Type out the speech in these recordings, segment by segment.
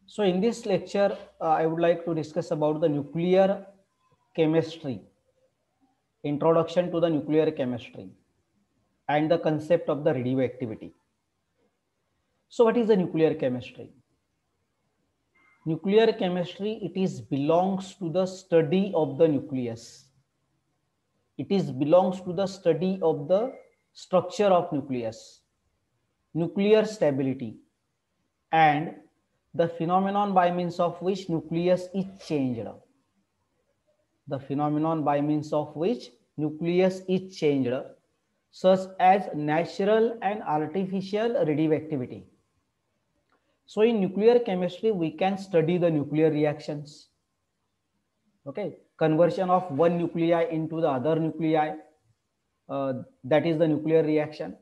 So in this lecture, I would like to discuss about the nuclear chemistry, introduction to the nuclear chemistry and the concept of the radioactivity. So what is the nuclear chemistry? Nuclear chemistry, it is belongs to the study of the nucleus. It is belongs to the study of the structure of nucleus, nuclear stability, and the phenomenon by means of which nucleus is changed. The phenomenon by means of which nucleus is changed, such as natural and artificial radioactivity. So in nuclear chemistry, we can study the nuclear reactions. Okay, conversion of one nuclei into the other nuclei, that is the nuclear reaction.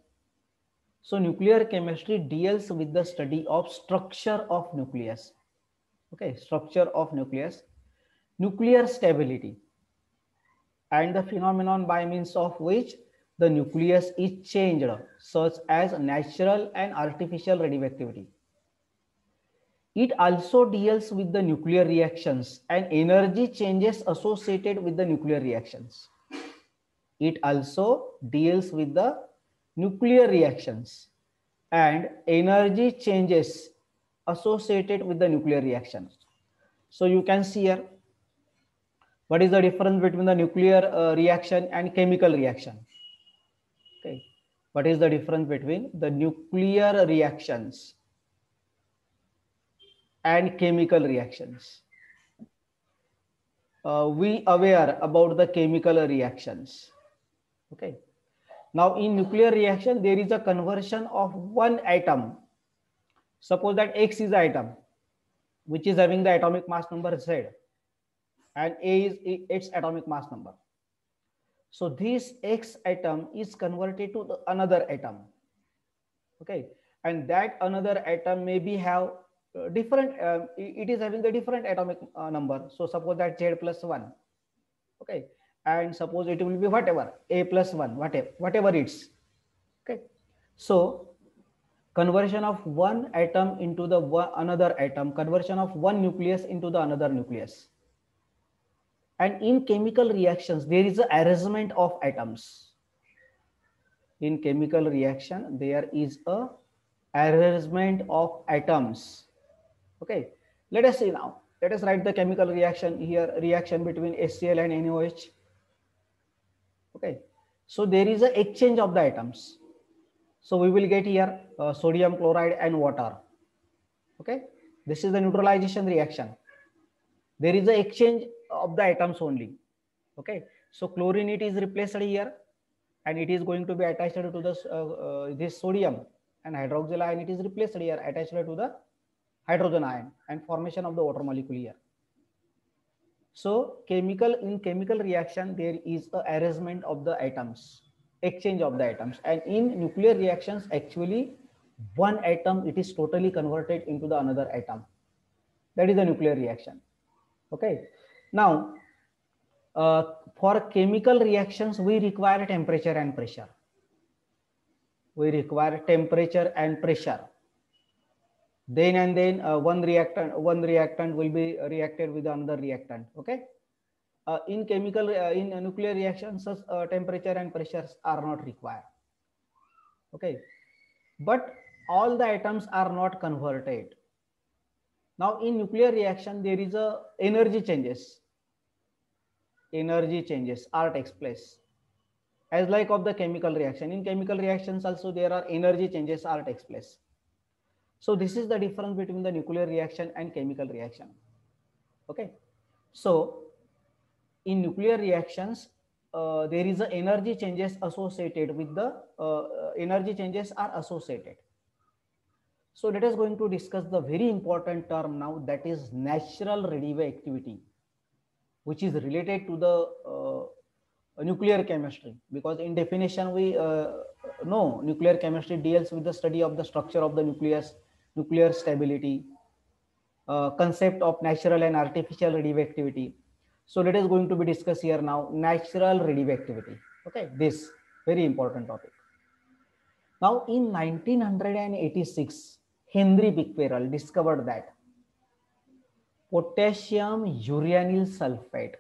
So nuclear chemistry deals with the study of structure of nucleus. Okay, structure of nucleus, nuclear stability, and the phenomenon by means of which the nucleus is changed, such as natural and artificial radioactivity. It also deals with the nuclear reactions and energy changes associated with the nuclear reactions. It also deals with the nuclear reactions and energy changes associated with the nuclear reactions. So you can see here, what is the difference between the nuclear reaction and chemical reaction? Okay, what is the difference between the nuclear reactions and chemical reactions? We aware about the chemical reactions. Okay, now in nuclear reaction there is a conversion of one atom. Suppose that X is the atom which is having the atomic mass number Z, and A is its atomic mass number. So this X atom is converted to another atom. Okay, and that another atom maybe have different, it is having the different atomic number. So suppose that Z plus 1. Okay, and suppose it will be whatever, A plus 1, whatever it's. Okay, so conversion of one atom into the another atom, conversion of one nucleus into the another nucleus. And in chemical reactions, there is an arrangement of atoms. In chemical reaction, there is a arrangement of atoms. Okay, let us see now. Let us write the chemical reaction here, reaction between HCl and NaOH. Okay, so there is an exchange of the atoms. So we will get here sodium chloride and water. Okay, this is the neutralization reaction. There is an exchange of the atoms only. Okay, so chlorine it is replaced here, and it is going to be attached to this sodium, and hydroxyl ion it is replaced here, attached to the hydrogen ion, and formation of the water molecule here. So in chemical reaction there is a arrangement of the atoms, exchange of the atoms, and in nuclear reactions actually one atom it is totally converted into the another atom. That is a nuclear reaction. Okay, now for chemical reactions we require temperature and pressure. We require temperature and pressure. Then and then one reactant will be reacted with another reactant. Okay, in chemical in nuclear reactions temperature and pressures are not required. Okay, but all the atoms are not converted. Now in nuclear reaction there is a energy changes are takes place, as like of the chemical reaction. In chemical reactions also there are energy changes are takes place. So this is the difference between the nuclear reaction and chemical reaction. Okay, so in nuclear reactions there is a energy changes associated with the energy changes are associated. So let us going to discuss the very important term now, that is natural radioactivity, which is related to the nuclear chemistry, because in definition we know nuclear chemistry deals with the study of the structure of the nucleus, nuclear stability, concept of natural and artificial radioactivity. So let us going to be discussed here now natural radioactivity. Okay, this very important topic. Now in 1986 Henry Becquerel discovered that potassium uranyl sulfate.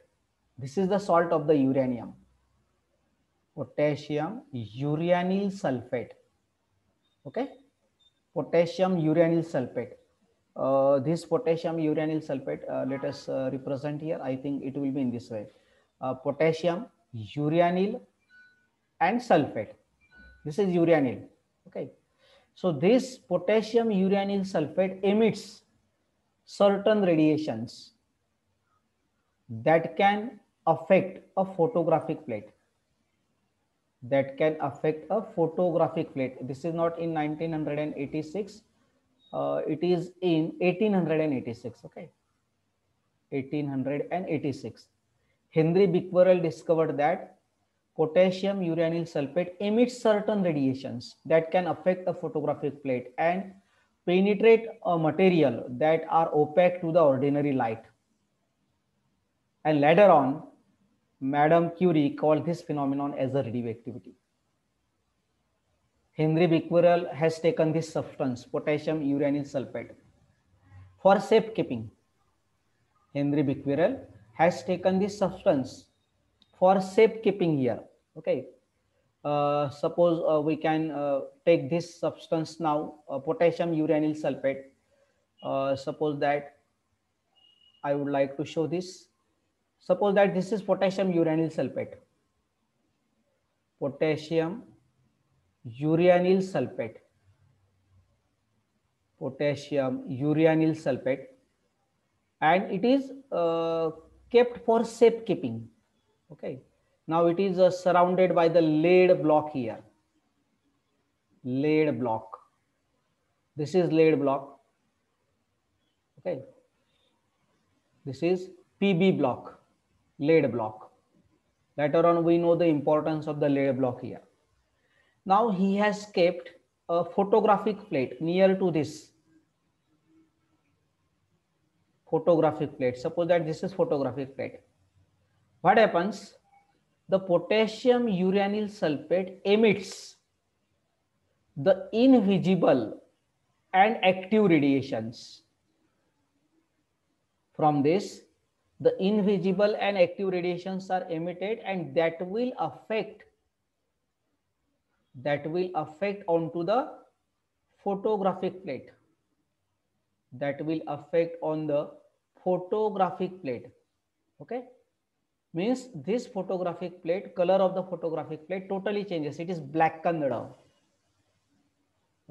This is the salt of the uranium. Potassium uranyl sulfate. Okay, potassium uranyl sulfate. This potassium uranyl sulfate, let us represent here. I think it will be in this way. Potassium uranyl and sulfate. This is uranyl. Okay, so this potassium uranyl sulfate emits certain radiations that can affect a photographic plate. That can affect a photographic plate. This is not in 1986. It is in 1886. Okay, 1886. Henry Becquerel discovered that potassium uranyl sulfate emits certain radiations that can affect the photographic plate and penetrate a material that are opaque to the ordinary light. And later on, Madame Curie called this phenomenon as a radioactivity. Henry Becquerel has taken this substance, potassium uranyl sulfate, for safekeeping. Henry Becquerel has taken this substance for safekeeping here. Okay. Suppose we can take this substance now, potassium uranyl sulfate. Suppose that I would like to show this. Suppose that this is potassium uranyl sulfate. Potassium uranyl sulfate. Potassium uranyl sulfate. And it is kept for safekeeping. Okay. Now it is surrounded by the lead block here. Lead block. This is lead block. Okay. This is PB block, lead block. Later on, we know the importance of the lead block here. Now he has kept a photographic plate near to this photographic plate. Suppose that this is photographic plate. What happens? The potassium uranyl sulfate emits the invisible and active radiations. From this, the invisible and active radiations are emitted, and that will affect onto the photographic plate. That will affect on the photographic plate. Okay, means this photographic plate, color of the photographic plate totally changes. It is blackened now.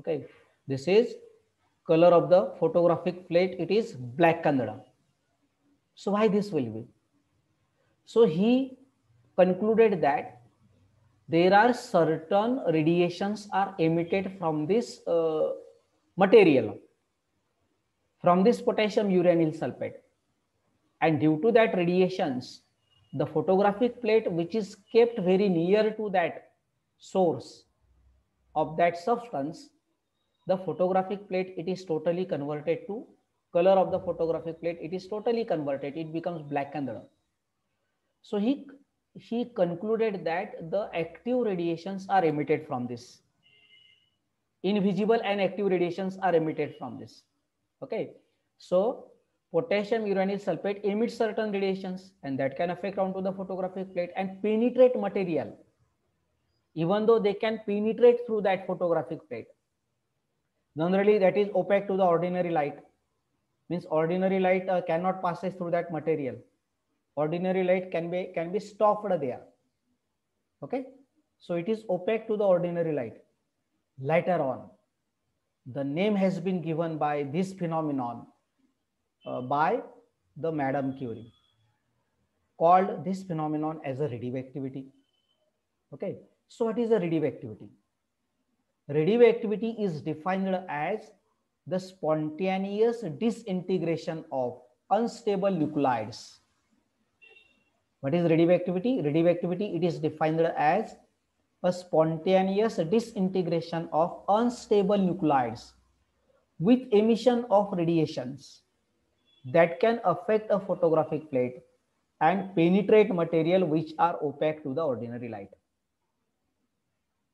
Okay, this is color of the photographic plate. It is blackened now. So why this will be? So he concluded that there are certain radiations are emitted from this material, from this potassium uranyl sulfate, and due to that radiations, the photographic plate, which is kept very near to that source of that substance, the photographic plate, it is totally converted to color of the photographic plate. It is totally converted. It becomes blackened. So he concluded that the active radiations are emitted from this. Invisible and active radiations are emitted from this. Okay. So potassium uranyl sulfate emits certain radiations, and that can affect onto the photographic plate and penetrate material, even though they can penetrate through that photographic plate. Generally, that is opaque to the ordinary light. Means ordinary light cannot pass through that material. Ordinary light can be stopped there. Okay, so it is opaque to the ordinary light. Later on, the name has been given by this phenomenon by the Madame Curie, called this phenomenon as a radioactivity. Okay, so what is a radioactivity? Radioactivity is defined as the spontaneous disintegration of unstable nuclides. What is radioactivity? Radioactivity, it is defined as a spontaneous disintegration of unstable nuclides with emission of radiations that can affect a photographic plate and penetrate material which are opaque to the ordinary light.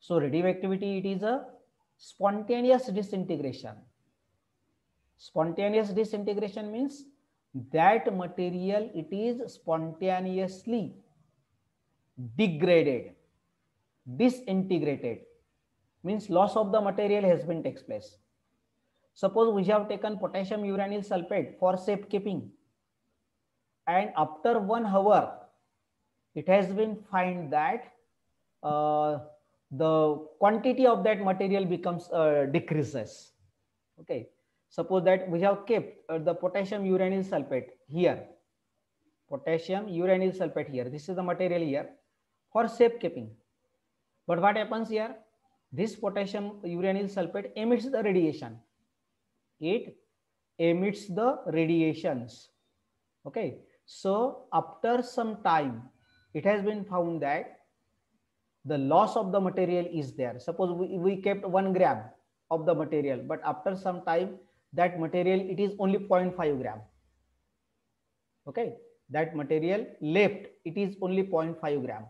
So radioactivity, it is a spontaneous disintegration. Spontaneous disintegration means that material, it is spontaneously degraded, disintegrated, means loss of the material has been takes place. Suppose we have taken potassium uranyl sulfate for safekeeping, and after 1 hour, it has been found that the quantity of that material becomes decreases. Okay, suppose that we have kept the potassium uranyl sulfate here, potassium uranyl sulfate here, this is the material here for safekeeping. But what happens here? This potassium uranyl sulfate emits the radiation. It emits the radiations. Okay, so after some time, it has been found that the loss of the material is there. Suppose we kept 1 gram of the material, but after some time, that material, it is only 0.5 gram. Okay, that material left, it is only 0.5 gram.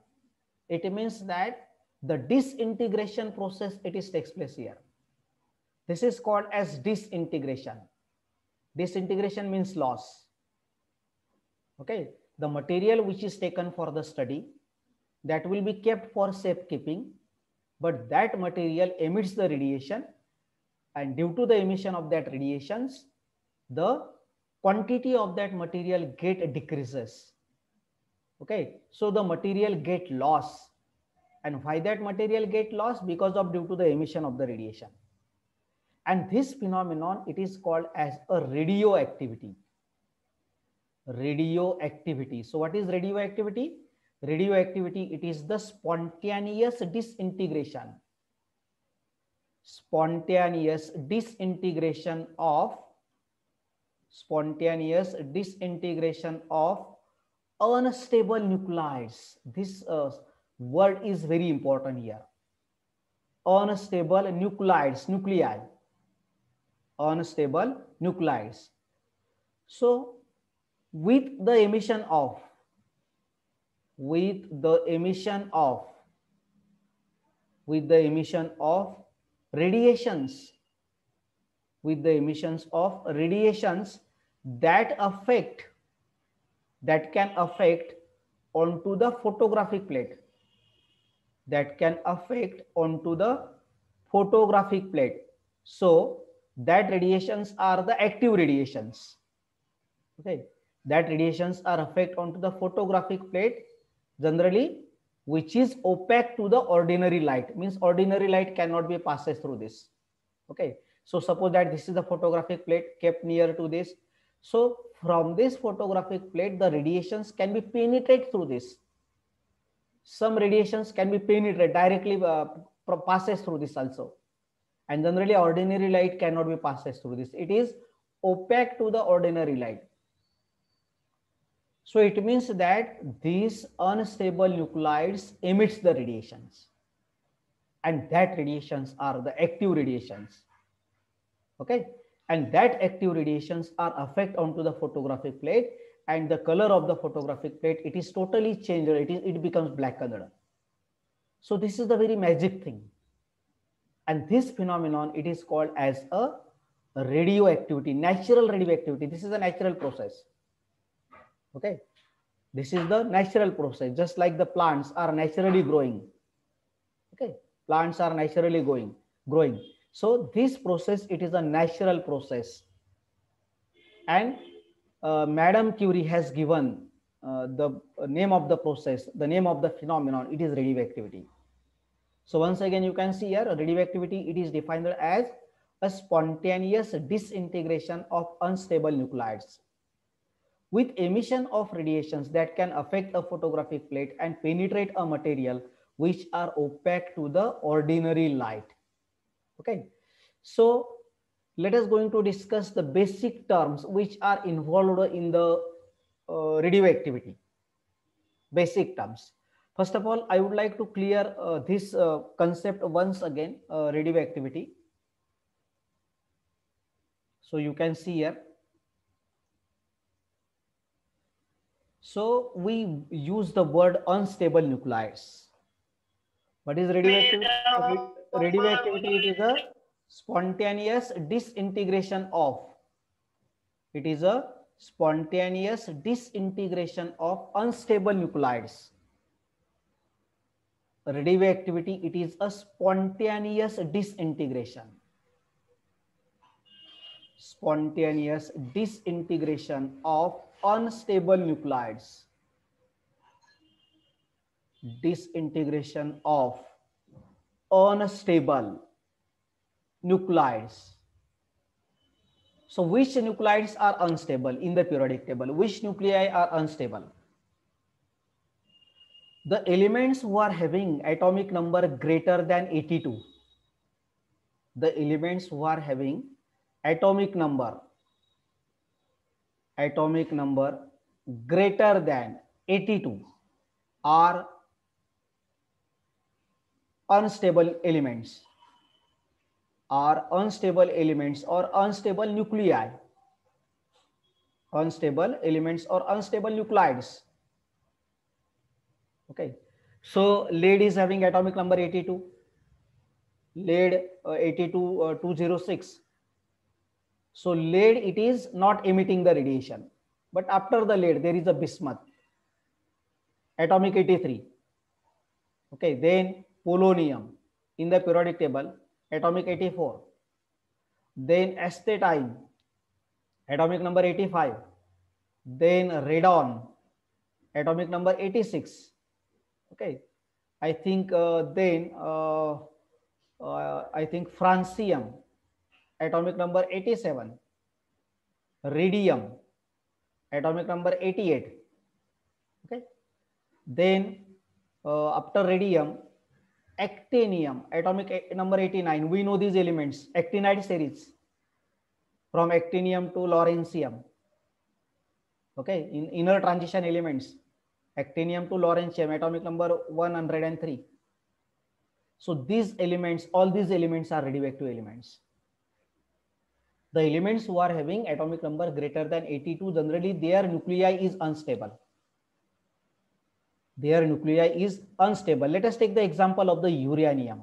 It means that the disintegration process, it is takes place here. This is called as disintegration. Disintegration means loss. Okay, the material which is taken for the study, that will be kept for safekeeping, but that material emits the radiation, and due to the emission of that radiations, the quantity of that material get decreases. Okay, so the material get lost. And why that material get lost? Because of due to the emission of the radiation. And this phenomenon, it is called as a radioactivity. Radioactivity. So what is radioactivity? Radioactivity, it is the spontaneous disintegration. Spontaneous disintegration of unstable nuclides. This word is very important here. Unstable nuclides, nuclei. Unstable nuclides. So with the emission of radiations, that can affect onto the photographic plate, so that radiations are the active radiations. Okay, that radiations are affect onto the photographic plate generally, which is opaque to the ordinary light, means ordinary light cannot be passes through this. Okay, so suppose that this is the photographic plate kept near to this. So from this photographic plate, the radiations can be penetrate through this. Some radiations can be penetrate directly, passes through this also. And generally ordinary light cannot be passes through this. It is opaque to the ordinary light. So it means that these unstable nuclides emits the radiations, and that radiations are the active radiations. Okay, and that active radiations are affect onto the photographic plate, and the color of the photographic plate, it is totally changed. It becomes black color. So this is the very magic thing. And this phenomenon, it is called as a radioactivity, natural radioactivity. This is a natural process. Okay, this is the natural process, just like the plants are naturally growing. Okay, plants are naturally growing. So this process, it is a natural process. And Madame Curie has given the name of the process, the name of the phenomenon, it is radioactivity. So once again, you can see here, radioactivity, it is defined as a spontaneous disintegration of unstable nuclides with emission of radiations that can affect a photographic plate and penetrate a material which are opaque to the ordinary light. Okay, so let us going to discuss the basic terms which are involved in the radioactivity. Basic terms. First of all, I would like to clear this concept once again, radioactivity. So you can see here. So we use the word unstable nuclides. What is radioactivity? Radioactivity, it is a spontaneous disintegration of. It is a Spontaneous disintegration of unstable nuclides. Radioactivity, it is a spontaneous disintegration. Spontaneous disintegration of unstable nuclides. Disintegration of unstable nuclides. So which nuclides are unstable in the periodic table? Which nuclei are unstable? The elements who are having atomic number greater than 82. The elements who are having atomic number greater than 82 are unstable elements, or unstable nuclei, unstable elements or unstable nuclides. Okay, so lead is having atomic number 82, lead 206. So lead, it is not emitting the radiation, but after the lead there is a bismuth, atomic 83. Okay, then polonium in the periodic table, atomic 84. Then astatine, atomic number 85. Then radon, atomic number 86. Okay, I think I think francium, atomic number 87. Radium, atomic number 88. Okay, then after radium, actinium, atomic number 89. We know these elements, actinide series, from actinium to lawrencium. Okay, in inner transition elements, actinium to lawrencium, atomic number 103. So these elements, all these elements are radioactive elements. The elements who are having atomic number greater than 82, generally their nuclei is unstable. Their nuclei is unstable. Let us take the example of the uranium.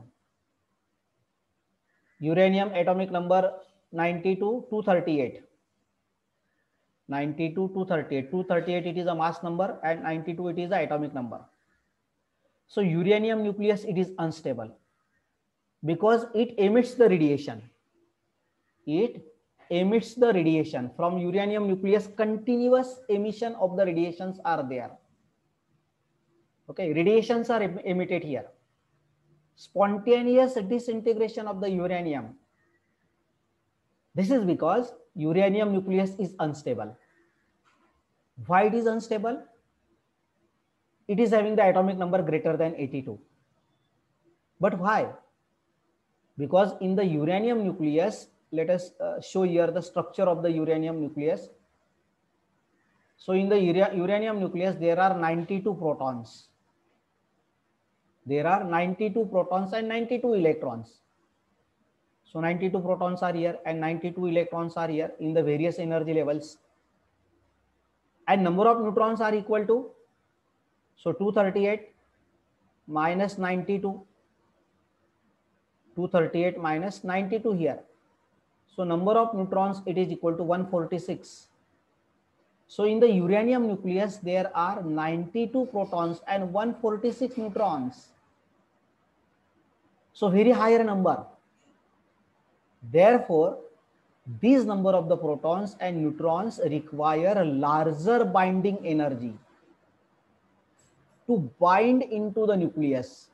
Uranium atomic number 92, 238. 92, 238. 238 it is a mass number and 92 it is the atomic number. So uranium nucleus, it is unstable because it emits the radiation. It emits the radiation from uranium nucleus. Continuous emission of the radiations are there. Okay, radiations are emitted here. Spontaneous disintegration of the uranium. This is because uranium nucleus is unstable. Why it is unstable? It is having the atomic number greater than 82. But why? Because in the uranium nucleus, let us show here the structure of the uranium nucleus. So in the uranium nucleus, there are 92 protons. There are 92 protons and 92 electrons. So 92 protons are here and 92 electrons are here in the various energy levels. And number of neutrons are equal to, so 238 minus 92. 238 minus 92 here. So number of neutrons, it is equal to 146. So in the uranium nucleus, there are 92 protons and 146 neutrons. So very higher number. Therefore, these number of the protons and neutrons require a larger binding energy to bind into the nucleus,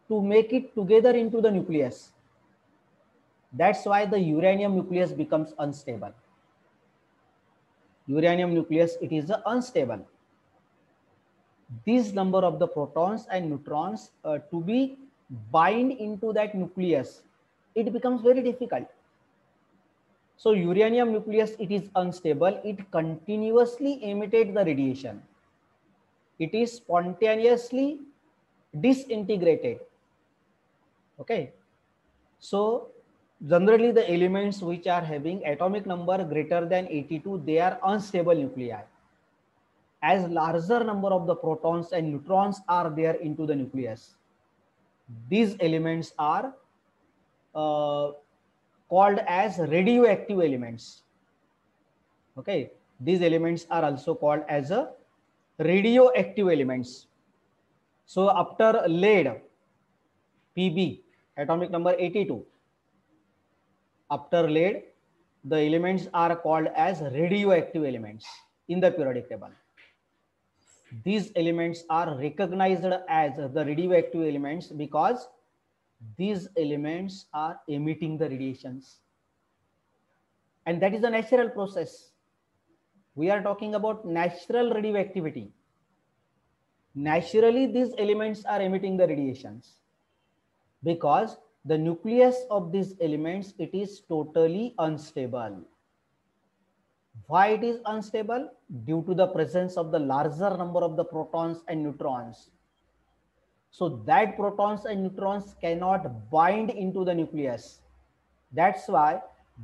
to make it together into the nucleus. That's why the uranium nucleus becomes unstable. Uranium nucleus, it is unstable. This number of the protons and neutrons to be bind into that nucleus, it becomes very difficult. So uranium nucleus, it is unstable. It continuously emitted the radiation. It is spontaneously disintegrated. Okay. So generally the elements which are having atomic number greater than 82, they are unstable nuclei. As larger number of the protons and neutrons are there into the nucleus, these elements are called as radioactive elements. Okay, these elements are also called as a radioactive elements. So after lead, Pb, atomic number 82, after lead, the elements are called as radioactive elements in the periodic table. These elements are recognized as the radioactive elements because these elements are emitting the radiations, and that is a natural process. We are talking about natural radioactivity. Naturally, these elements are emitting the radiations because the nucleus of these elements, it is totally unstable. Why it is unstable? Due to the presence of the larger number of the protons and neutrons. So that protons and neutrons cannot bind into the nucleus. That's why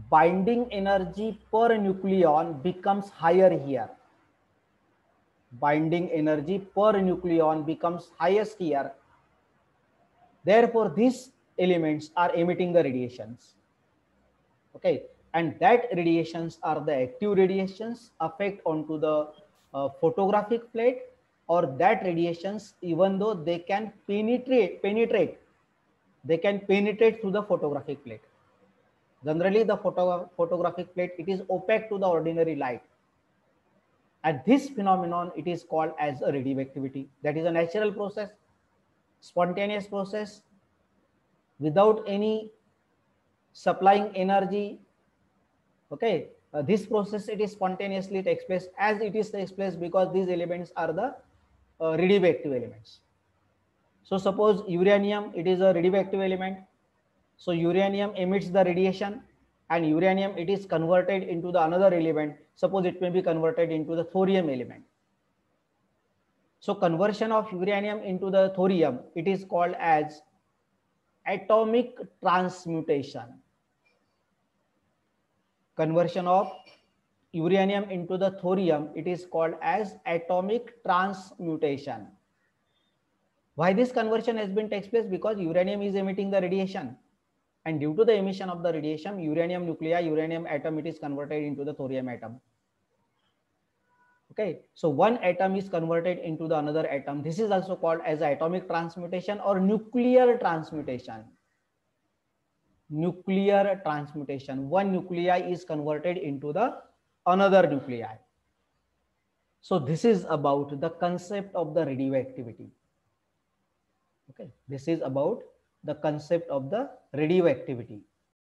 binding energy per nucleon becomes higher here. Binding energy per nucleon becomes highest here. Therefore, these elements are emitting the radiations. Okay, and that radiations are the active radiations affect onto the photographic plate, or that radiations, even though they can penetrate through the photographic plate. Generally, the photographic plate, it is opaque to the ordinary light. And this phenomenon, it is called as a radioactivity. That is a natural process, spontaneous process, without any supplying energy. Okay, this process, it is spontaneously takes place as it is takes place because these elements are the radioactive elements. So suppose uranium, it is a radioactive element. So uranium emits the radiation, and uranium, it is converted into the another element. Suppose it may be converted into the thorium element. So conversion of uranium into the thorium, it is called as atomic transmutation. Conversion of uranium into the thorium, it is called as atomic transmutation. Why this conversion has been takes place? Because uranium is emitting the radiation, and due to the emission of the radiation, uranium nuclei, uranium atom, it is converted into the thorium atom. Okay, so one atom is converted into the another atom. This is also called as atomic transmutation or nuclear transmutation. Nuclear transmutation. One nuclei is converted into the another nuclei. So this is about the concept of the radioactivity. Okay, this is about the concept of the radioactivity.